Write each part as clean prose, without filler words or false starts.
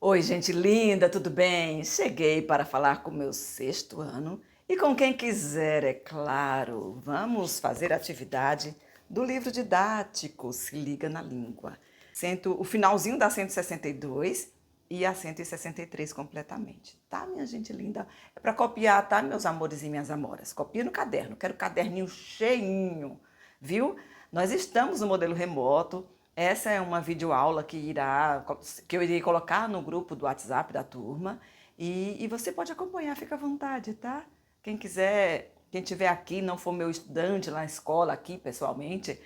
Oi, gente linda, tudo bem? Cheguei para falar com o meu sexto ano e com quem quiser, é claro. Vamos fazer a atividade do livro didático Se Liga na Língua. O finalzinho da 162 e a 163 completamente. Tá, minha gente linda? É para copiar, tá, meus amores e minhas amoras? Copia no caderno, quero caderninho cheinho, viu? Nós estamos no modelo remoto. Essa é uma videoaula que eu irei colocar no grupo do WhatsApp da turma e você pode acompanhar, fica à vontade, tá? Quem quiser, quem estiver aqui, não for meu estudante lá na escola, aqui pessoalmente,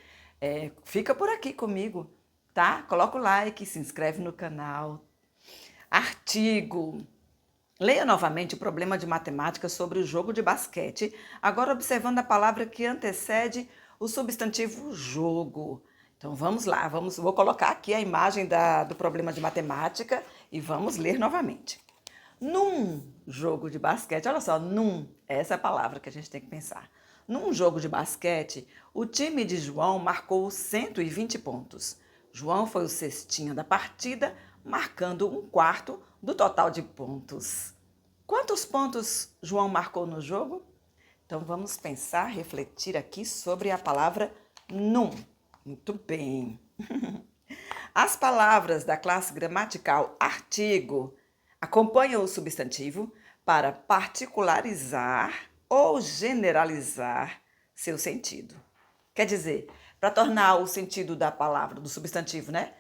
fica por aqui comigo, tá? Coloca o like, se inscreve no canal. Artigo. Leia novamente o problema de matemática sobre o jogo de basquete, agora observando a palavra que antecede o substantivo jogo. Então vamos lá, vou colocar aqui a imagem do problema de matemática e vamos ler novamente. Num jogo de basquete, olha só, essa é a palavra que a gente tem que pensar. Num jogo de basquete, o time de João marcou 120 pontos. João foi o cestinha da partida, marcando um quarto do total de pontos. Quantos pontos João marcou no jogo? Então vamos pensar, refletir aqui sobre a palavra num. Muito bem. As palavras da classe gramatical artigo acompanham o substantivo para particularizar ou generalizar seu sentido. Quer dizer, para tornar o sentido da palavra, do substantivo, né?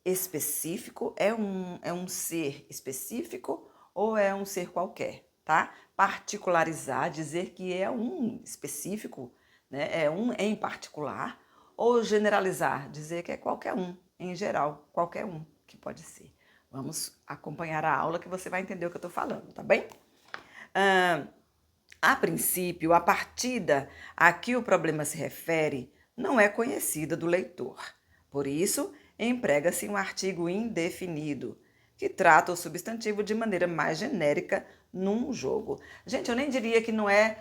Específico, é um ser específico ou é um ser qualquer, tá? Particularizar, dizer que é um específico, né? É um em particular, ou generalizar, dizer que é qualquer um, em geral, qualquer um que pode ser. Vamos acompanhar a aula que você vai entender o que eu estou falando, tá bem? A princípio, a partida a que o problema se refere não é conhecida do leitor. Por isso, emprega-se um artigo indefinido, que trata o substantivo de maneira mais genérica num jogo. Gente, eu nem diria que não é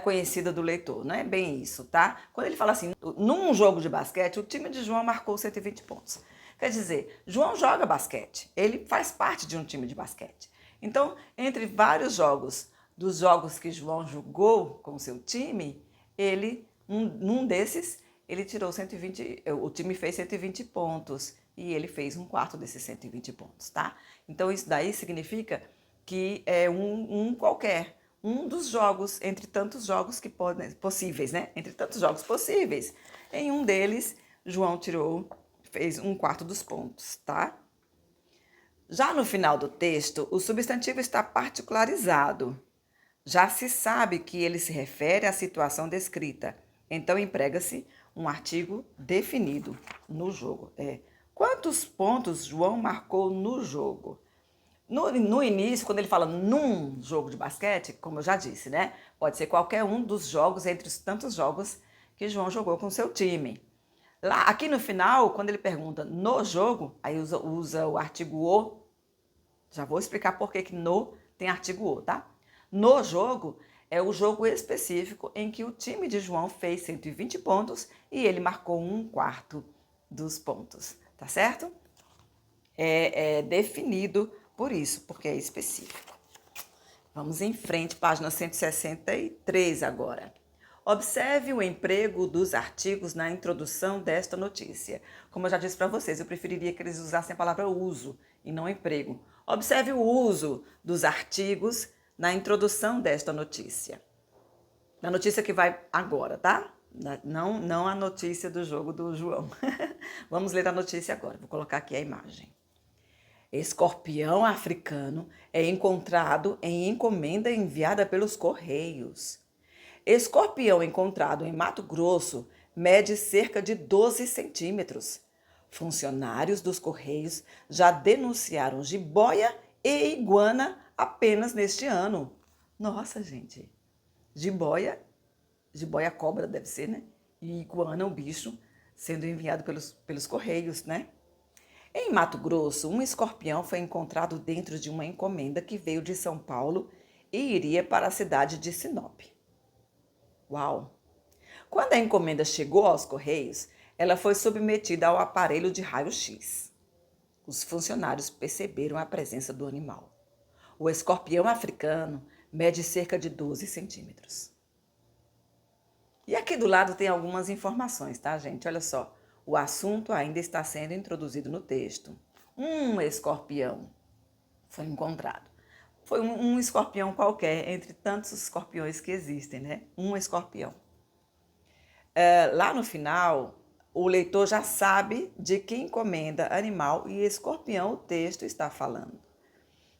conhecida do leitor, não é bem isso, tá? Quando ele fala assim, num jogo de basquete, o time de João marcou 120 pontos. Quer dizer, João joga basquete, ele faz parte de um time de basquete. Então, entre vários jogos, dos jogos que João jogou com o seu time, num desses, ele tirou 120, o time fez 120 pontos e ele fez um quarto desses 120 pontos, tá? Então isso daí significa que é um qualquer, um dos jogos, entre tantos jogos possíveis, né? Entre tantos jogos possíveis. Em um deles, João fez um quarto dos pontos, tá? Já no final do texto, o substantivo está particularizado. Já se sabe que ele se refere à situação descrita, então emprega-se um artigo definido no jogo. Quantos pontos João marcou no jogo? No início, quando ele fala num jogo de basquete, como eu já disse, né? Pode ser qualquer um dos jogos, entre os tantos jogos que João jogou com seu time. Lá, aqui no final, quando ele pergunta no jogo, aí usa o artigo o. Já vou explicar por que no tem artigo o, tá? No jogo, é o jogo específico em que o time de João fez 120 pontos e ele marcou um quarto dos pontos, tá certo? É definido por isso, porque é específico. Vamos em frente, página 163 agora. Observe o emprego dos artigos na introdução desta notícia. Como eu já disse para vocês, eu preferiria que eles usassem a palavra uso e não emprego. Observe o uso dos artigos na introdução desta notícia. Na notícia que vai agora, tá? Não a notícia do jogo do João. Vamos ler a notícia agora. Vou colocar aqui a imagem. Escorpião africano é encontrado em encomenda enviada pelos Correios. Escorpião encontrado em Mato Grosso mede cerca de 12 centímetros. Funcionários dos Correios já denunciaram jiboia e iguana apenas neste ano. Nossa, gente. Jiboia cobra deve ser, né? E iguana o bicho sendo enviado pelos Correios, né? Em Mato Grosso, um escorpião foi encontrado dentro de uma encomenda que veio de São Paulo e iria para a cidade de Sinop. Uau! Quando a encomenda chegou aos Correios, ela foi submetida ao aparelho de raio-x. os funcionários perceberam a presença do animal. O escorpião africano mede cerca de 12 centímetros. E aqui do lado tem algumas informações, tá, gente? Olha só. O assunto ainda está sendo introduzido no texto. Um escorpião foi encontrado. Foi um escorpião qualquer, entre tantos escorpiões que existem, né? Um escorpião. Lá no final, o leitor já sabe de que encomenda, animal e escorpião o texto está falando.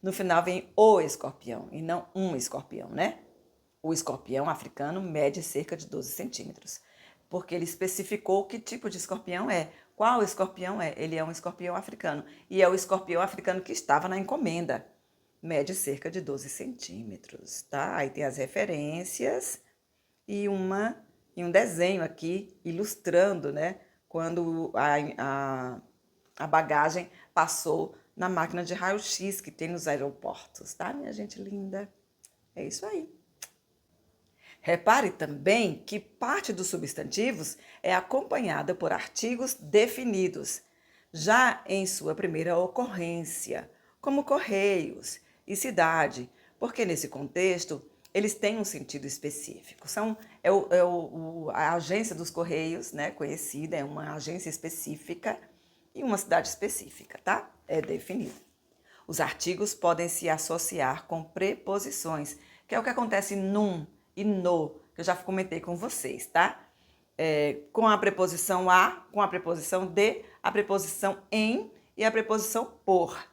No final vem o escorpião e não um escorpião, né? O escorpião africano mede cerca de 12 centímetros, porque ele especificou que tipo de escorpião é. Qual escorpião é? Ele é um escorpião africano e é o escorpião africano que estava na encomenda. Mede cerca de 12 centímetros, tá? Aí tem as referências e um desenho aqui ilustrando, né? Quando a bagagem passou na máquina de raio-x que tem nos aeroportos, tá, minha gente linda? É isso aí. Repare também que parte dos substantivos é acompanhada por artigos definidos, já em sua primeira ocorrência, como correios e cidade, porque nesse contexto eles têm um sentido específico. A agência dos Correios, né, conhecida, é uma agência específica e uma cidade específica, tá? É definido. Os artigos podem se associar com preposições, que é o que acontece num e no, que eu já comentei com vocês, tá? Com a preposição a, com a preposição de, a preposição em e a preposição por.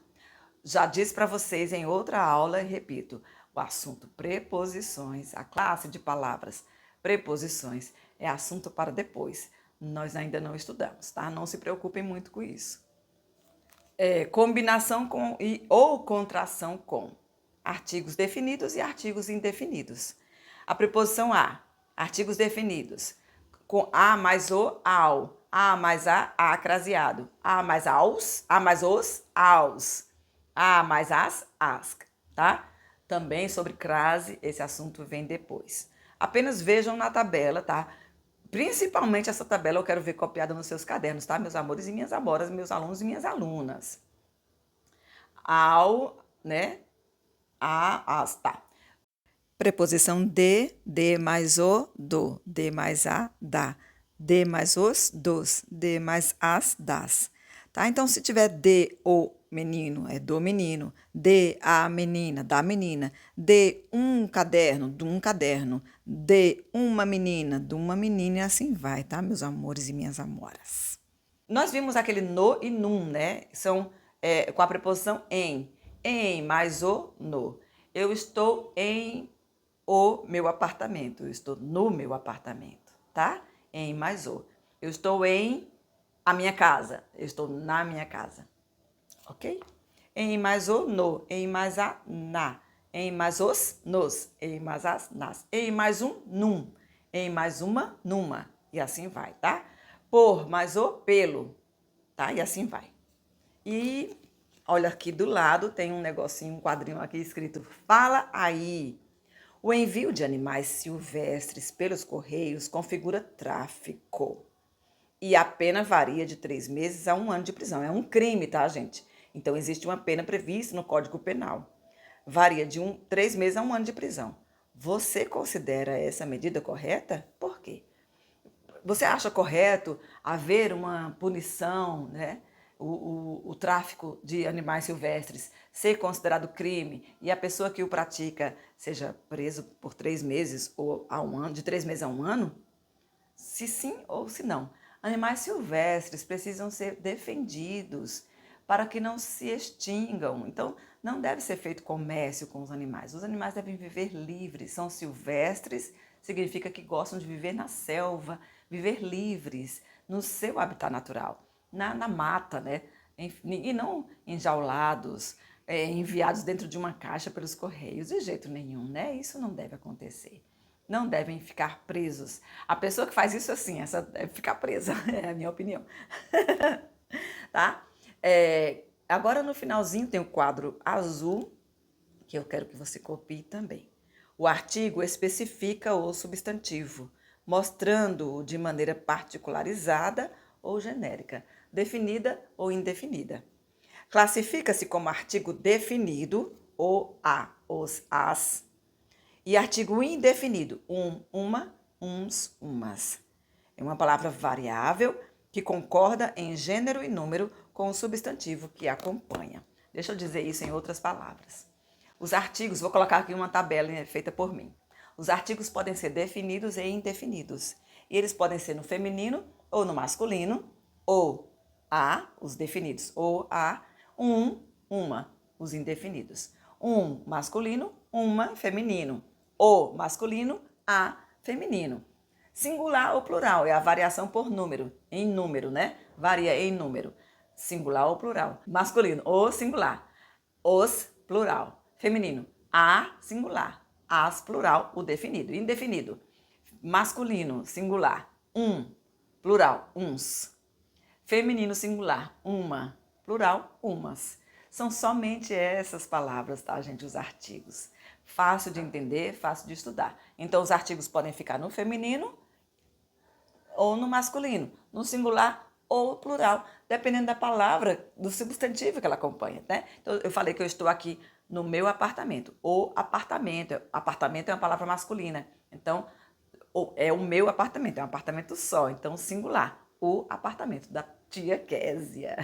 Já disse para vocês em outra aula, e repito, o assunto preposições, a classe de palavras preposições é assunto para depois. Nós ainda não estudamos, tá? Não se preocupem muito com isso. Combinação com ou contração com artigos definidos e artigos indefinidos. A preposição a, artigos definidos, com a mais o, ao, a mais a craseado, a mais aos, a mais os, aos, a mais as, tá? Também sobre crase, esse assunto vem depois. Apenas vejam na tabela, tá? Principalmente essa tabela eu quero ver copiada nos seus cadernos, tá? Meus amores e minhas amoras, meus alunos e minhas alunas. Ao, né? As, tá? Preposição de mais o, do, de mais a, da, de mais os, dos, de mais as, das. Tá? Então, se tiver de o menino, é do menino, de a menina, da menina, de um caderno, de um caderno, de uma menina, de uma menina, e assim vai, tá, meus amores e minhas amoras? Nós vimos aquele no e num, né? São com a preposição em mais o, no. Eu estou em o meu apartamento, eu estou no meu apartamento, tá? Em mais o. Eu estou em a minha casa, eu estou na minha casa, ok? Em mais o, no, em mais a, na, em mais os, nos, em mais as, nas, em mais um, num, em mais uma, numa, e assim vai, tá? Por mais o, pelo, tá? E assim vai. E olha aqui do lado tem um negocinho, um quadrinho aqui escrito Fala Aí. O envio de animais silvestres pelos correios configura tráfico. E a pena varia de 3 meses a 1 ano de prisão. É um crime, tá, gente? Então, existe uma pena prevista no Código Penal. Varia de 3 meses a 1 ano de prisão. Você considera essa medida correta? Por quê? Você acha correto haver uma punição, né? O tráfico de animais silvestres ser considerado crime e a pessoa que o pratica seja preso por 3 meses ou a 1 ano, de 3 meses a 1 ano? Se sim ou se não. Animais silvestres precisam ser defendidos para que não se extingam. Então, não deve ser feito comércio com os animais. Os animais devem viver livres, são silvestres, significa que gostam de viver na selva, viver livres, no seu habitat natural, na mata, né? E não enjaulados, enviados dentro de uma caixa pelos correios, de jeito nenhum, né? Isso não deve acontecer. Não devem ficar presos. A pessoa que faz isso assim, essa deve ficar presa, é a minha opinião. Tá? Agora no finalzinho tem o quadro azul, que eu quero que você copie também. O artigo especifica o substantivo, mostrando-o de maneira particularizada ou genérica, definida ou indefinida. Classifica-se como artigo definido, o, a, os, as, e artigo indefinido, uma, uns, umas. É uma palavra variável que concorda em gênero e número com o substantivo que acompanha. Deixa eu dizer isso em outras palavras. Os artigos, vou colocar aqui uma tabela feita por mim. Os artigos podem ser definidos e indefinidos. E eles podem ser no feminino ou no masculino, ou a, os definidos, ou a, uma, os indefinidos. Um masculino, uma feminino. O masculino, a feminino. Singular ou plural é a variação por número, em número, né? Varia em número. Singular ou plural. Masculino, o singular. Os, plural. Feminino, a singular. As, plural, o definido. Indefinido. Masculino, singular. Plural, uns. Feminino, singular. Uma. Plural, umas. São somente essas palavras, tá, gente? Os artigos. Fácil de entender, fácil de estudar. Então, os artigos podem ficar no feminino ou no masculino, no singular ou plural, dependendo da palavra, do substantivo que ela acompanha, né? Então, eu falei que eu estou aqui no meu apartamento. O apartamento. Apartamento é uma palavra masculina. Então, é o meu apartamento, é um apartamento só. Então, singular. O apartamento da tia Késia.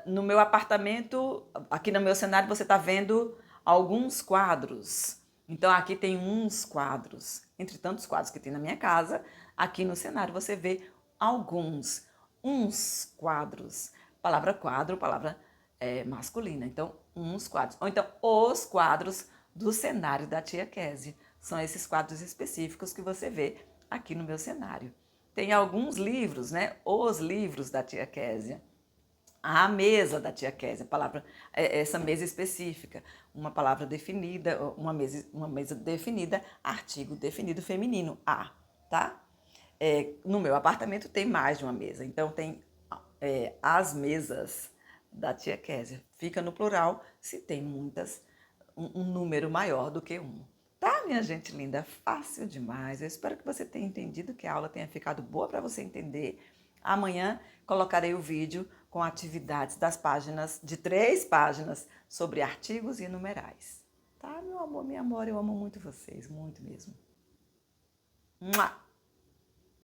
No meu apartamento, aqui no meu cenário, você está vendo alguns quadros. Então, aqui tem uns quadros. Entre tantos quadros que tem na minha casa, aqui no cenário você vê alguns. Uns quadros. Palavra quadro, palavra masculina. Então, uns quadros. Ou então, os quadros do cenário da tia Késia. São esses quadros específicos que você vê aqui no meu cenário. Tem alguns livros, né? Os livros da tia Késia. A mesa da tia Késia, palavra, essa mesa específica, uma palavra definida, uma mesa definida, artigo definido feminino, a, tá? No meu apartamento tem mais de uma mesa, então tem as mesas da tia Késia. Fica no plural se tem muitas, um número maior do que um. Tá, minha gente linda? Fácil demais. Eu espero que você tenha entendido, que a aula tenha ficado boa para você entender. Amanhã colocarei o vídeo com atividades das páginas, de 3 páginas, sobre artigos e numerais. Tá, meu amor, minha amor, eu amo muito vocês, muito mesmo. Mua!